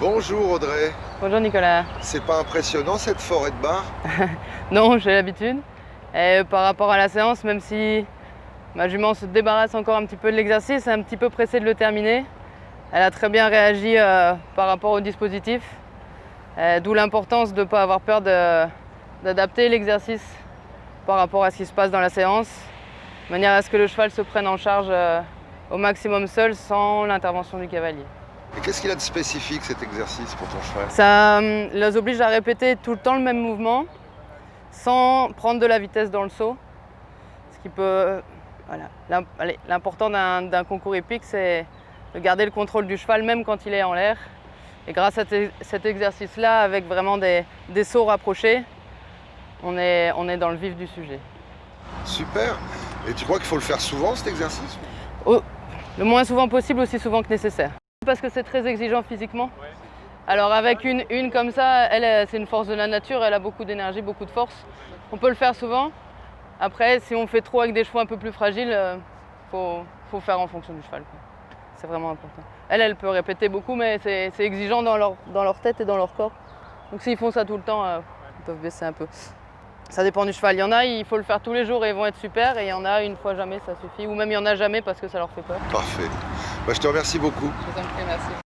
Bonjour Audrey. Bonjour Nicolas. C'est pas impressionnant cette forêt de barre? Non, j'ai l'habitude. Et par rapport à la séance, même si ma jument se débarrasse encore un petit peu de l'exercice, est un petit peu pressée de le terminer. Elle a très bien réagi par rapport au dispositif. D'où l'importance de ne pas avoir peur d'adapter l'exercice par rapport à ce qui se passe dans la séance, de manière à ce que le cheval se prenne en charge au maximum seul, sans l'intervention du cavalier. Et qu'est-ce qu'il a de spécifique cet exercice pour ton cheval? Ça les oblige à répéter tout le temps le même mouvement, sans prendre de la vitesse dans le saut. Ce qui peut, voilà. L'important d'un concours hippique, c'est de garder le contrôle du cheval même quand il est en l'air. Et grâce à cet exercice-là, avec vraiment des sauts rapprochés, on est dans le vif du sujet. Super. Et tu crois qu'il faut le faire souvent cet exercice? Le moins souvent possible, aussi souvent que nécessaire. Parce que c'est très exigeant physiquement. Alors avec une comme ça, elle, c'est une force de la nature, elle a beaucoup d'énergie, beaucoup de force. On peut le faire souvent. Après, si on fait trop avec des chevaux un peu plus fragiles, faut faire en fonction du cheval. C'est vraiment important. Elle peut répéter beaucoup, mais c'est exigeant dans leur tête et dans leur corps. Donc s'ils font ça tout le temps, ils peuvent baisser un peu. Ça dépend du cheval. Il y en a, il faut le faire tous les jours et ils vont être super. Et il y en a, une fois jamais, ça suffit. Ou même il y en a jamais parce que ça leur fait peur. Parfait. Je te remercie beaucoup. Je vous en prie, merci.